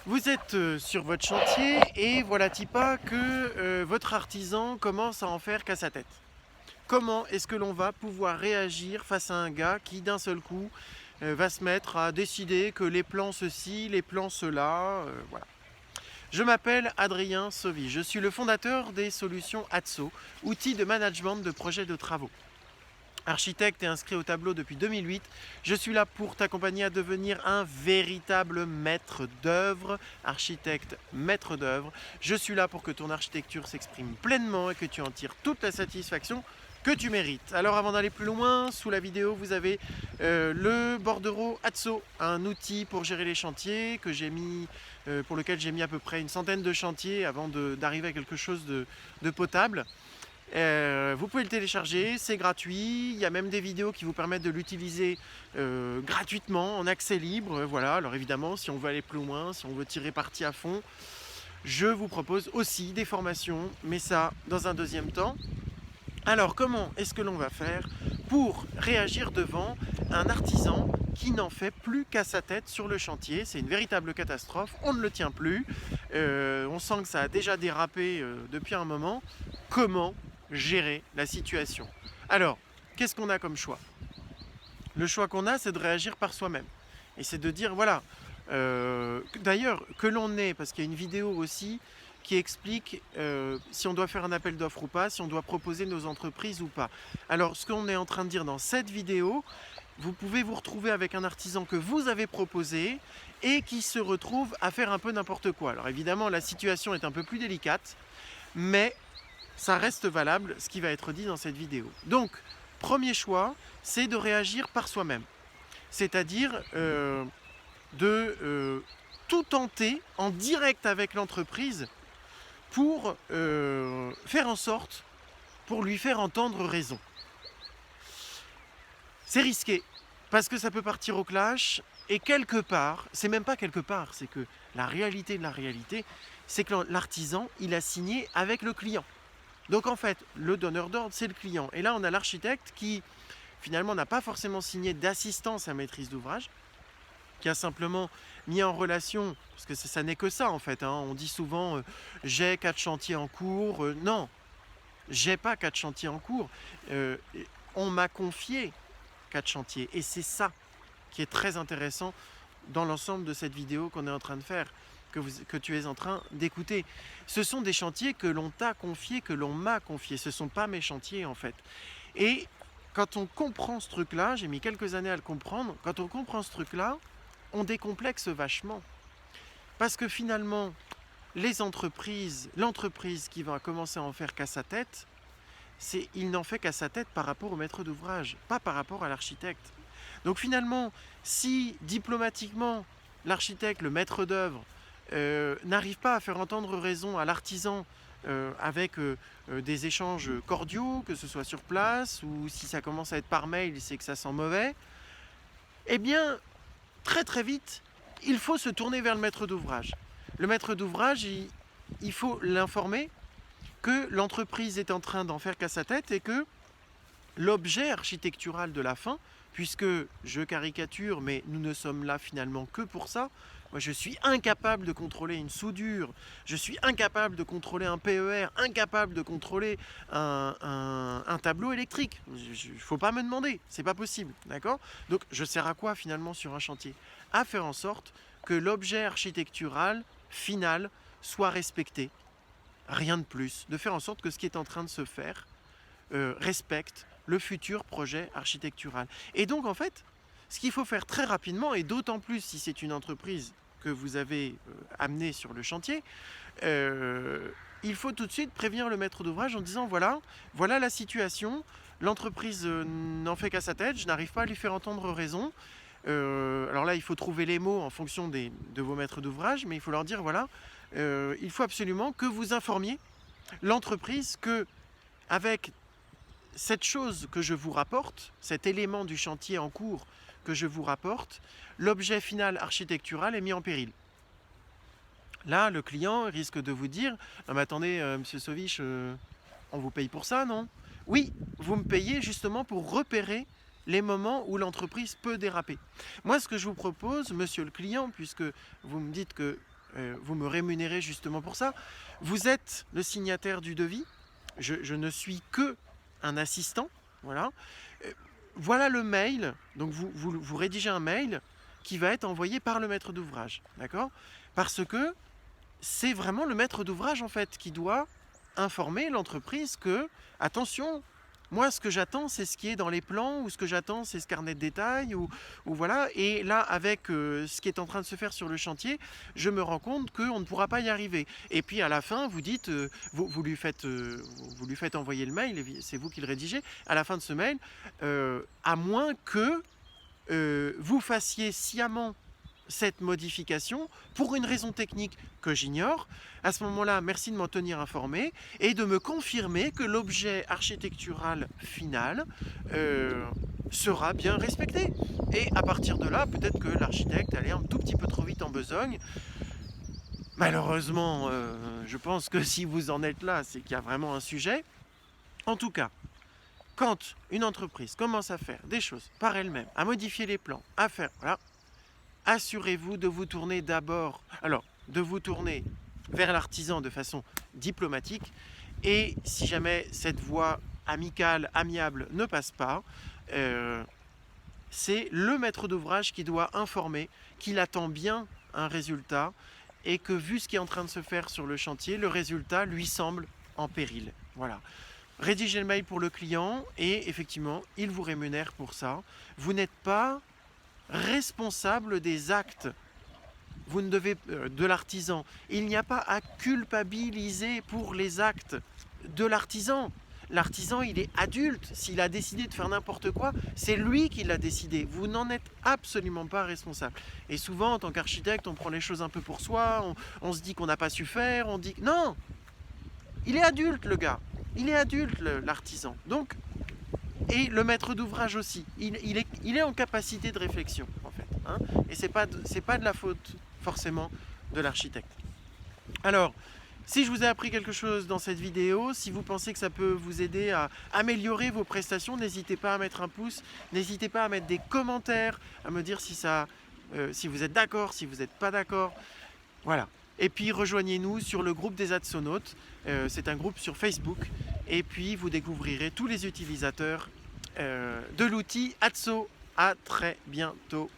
Vous êtes sur votre chantier et voilà pas que votre artisan commence à en faire qu'à sa tête. Comment est-ce que l'on va pouvoir réagir face à un gars qui d'un seul coup va se mettre à décider que les plans ceci, les plans cela, voilà. Je m'appelle Adrien Sauvy, je suis le fondateur des solutions ATSO, outils de management de projets de travaux. Architecte et inscrit au tableau depuis 2008, je suis là pour t'accompagner à devenir un véritable maître d'œuvre, architecte maître d'œuvre. Je suis là pour que ton architecture s'exprime pleinement et que tu en tires toute la satisfaction que tu mérites. Alors avant d'aller plus loin, sous la vidéo, vous avez le bordereau ATSO, un outil pour gérer les chantiers que j'ai mis, pour lequel j'ai mis à peu près une centaine de chantiers avant d'arriver à quelque chose de potable. Vous pouvez le télécharger, c'est gratuit. Il y a même des vidéos qui vous permettent de l'utiliser gratuitement, en accès libre. Voilà. Alors évidemment, si on veut aller plus loin, si on veut tirer parti à fond, je vous propose aussi des formations, mais ça dans un deuxième temps. Alors comment est-ce que l'on va faire pour réagir devant un artisan qui n'en fait plus qu'à sa tête sur le chantier? C'est une véritable catastrophe, on ne le tient plus, on sent que ça a déjà dérapé depuis un moment. Comment gérer la situation? Alors, qu'est-ce qu'on a comme choix? Le choix qu'on a, c'est de réagir par soi-même. Et c'est de dire, voilà, d'ailleurs, que l'on ait, parce qu'il y a une vidéo aussi qui explique si on doit faire un appel d'offres ou pas, si on doit proposer nos entreprises ou pas. Alors, ce qu'on est en train de dire dans cette vidéo, vous pouvez vous retrouver avec un artisan que vous avez proposé et qui se retrouve à faire un peu n'importe quoi. Alors évidemment, la situation est un peu plus délicate, mais ça reste valable ce qui va être dit dans cette vidéo. Donc, premier choix, c'est de réagir par soi-même. C'est-à-dire de tout tenter en direct avec l'entreprise pour faire en sorte, pour lui faire entendre raison. C'est risqué, parce que ça peut partir au clash, et quelque part, c'est même pas quelque part, c'est que la réalité de la réalité, c'est que l'artisan, il a signé avec le client. Donc en fait, le donneur d'ordre, c'est le client. Et là, on a l'architecte qui, finalement, n'a pas forcément signé d'assistance à maîtrise d'ouvrage, qui a simplement mis en relation, parce que ça n'est que ça en fait, hein, on dit souvent j'ai 4 chantiers en cours. Non, j'ai pas 4 chantiers en cours. On m'a confié 4 chantiers. Et c'est ça qui est très intéressant dans l'ensemble de cette vidéo qu'on est en train de faire, que tu es en train d'écouter. Ce sont des chantiers que l'on t'a confiés, que l'on m'a confiés. Ce ne sont pas mes chantiers en fait. Et quand on comprend ce truc-là, j'ai mis quelques années à le comprendre, quand on comprend ce truc-là, on décomplexe vachement. Parce que finalement, l'entreprise qui va commencer à en faire qu'à sa tête, il n'en fait qu'à sa tête par rapport au maître d'ouvrage, pas par rapport à l'architecte. Donc finalement, si diplomatiquement, l'architecte, le maître d'œuvre, n'arrive pas à faire entendre raison à l'artisan avec des échanges cordiaux, que ce soit sur place ou si ça commence à être par mail, c'est que ça sent mauvais, eh bien, très très vite, il faut se tourner vers le maître d'ouvrage. Le maître d'ouvrage, il faut l'informer que l'entreprise est en train d'en faire qu'à sa tête et que l'objet architectural de la fin, puisque je caricature, mais nous ne sommes là finalement que pour ça. Moi, je suis incapable de contrôler une soudure, je suis incapable de contrôler un PER, incapable de contrôler un tableau électrique. Il ne faut pas me demander, c'est pas possible, d'accord? Donc, je sers à quoi finalement sur un chantier? À faire en sorte que l'objet architectural final soit respecté. Rien de plus. De faire en sorte que ce qui est en train de se faire respecte le futur projet architectural. Et donc, en fait, ce qu'il faut faire très rapidement, et d'autant plus si c'est une entreprise que vous avez amenée sur le chantier, il faut tout de suite prévenir le maître d'ouvrage en disant voilà la situation, l'entreprise n'en fait qu'à sa tête, je n'arrive pas à lui faire entendre raison. Alors là, il faut trouver les mots en fonction de vos maîtres d'ouvrage, mais il faut leur dire voilà, il faut absolument que vous informiez l'entreprise que avec cette chose que je vous rapporte, cet élément du chantier en cours que je vous rapporte, l'objet final architectural est mis en péril. Là, le client risque de vous dire « Non mais attendez, monsieur Sovich, on vous paye pour ça, non ?» Oui, vous me payez justement pour repérer les moments où l'entreprise peut déraper. Moi, ce que je vous propose, monsieur le client, puisque vous me dites que vous me rémunérez justement pour ça. Vous êtes le signataire du devis. Je ne suis que un assistant. Voilà. Voilà le mail. Donc vous rédigez un mail qui va être envoyé par le maître d'ouvrage. D'accord? Parce que c'est vraiment le maître d'ouvrage en fait qui doit informer l'entreprise que, attention, moi ce que j'attends c'est ce qui est dans les plans, ou ce que j'attends c'est ce carnet de détails, ou voilà. Et là avec ce qui est en train de se faire sur le chantier, je me rends compte qu'on ne pourra pas y arriver. Et puis à la fin vous dites, vous lui faites envoyer le mail, c'est vous qui le rédigez, à la fin de ce mail, à moins que vous fassiez sciemment cette modification pour une raison technique que j'ignore. À ce moment-là, merci de m'en tenir informé et de me confirmer que l'objet architectural final sera bien respecté. Et à partir de là, peut-être que l'architecte allait un tout petit peu trop vite en besogne. Malheureusement, je pense que si vous en êtes là, c'est qu'il y a vraiment un sujet. En tout cas, quand une entreprise commence à faire des choses par elle-même, à modifier les plans, à faire, voilà, assurez-vous de vous tourner d'abord, de vous tourner vers l'artisan de façon diplomatique, et si jamais cette voie amicale, amiable ne passe pas, c'est le maître d'ouvrage qui doit informer qu'il attend bien un résultat et que vu ce qui est en train de se faire sur le chantier, le résultat lui semble en péril. Voilà. Rédigez le mail pour le client et effectivement, il vous rémunère pour ça. Vous n'êtes pas responsable des actes. Vous ne devez de l'artisan. Il n'y a pas à culpabiliser pour les actes de l'artisan. L'artisan, il est adulte. S'il a décidé de faire n'importe quoi, c'est lui qui l'a décidé. Vous n'en êtes absolument pas responsable. Et souvent, en tant qu'architecte, on prend les choses un peu pour soi. On se dit qu'on n'a pas su faire. On dit non. Il est adulte, le gars. Il est adulte, l'artisan. Donc, et le maître d'ouvrage aussi. Il est en capacité de réflexion, en fait. Hein, et c'est pas de la faute, forcément, de l'architecte. Alors, si je vous ai appris quelque chose dans cette vidéo, si vous pensez que ça peut vous aider à améliorer vos prestations, n'hésitez pas à mettre un pouce, n'hésitez pas à mettre des commentaires, à me dire si vous êtes d'accord, si vous n'êtes pas d'accord. Voilà. Et puis rejoignez-nous sur le groupe des Adsonautes, c'est un groupe sur Facebook, et puis vous découvrirez tous les utilisateurs de l'outil Adso. À très bientôt.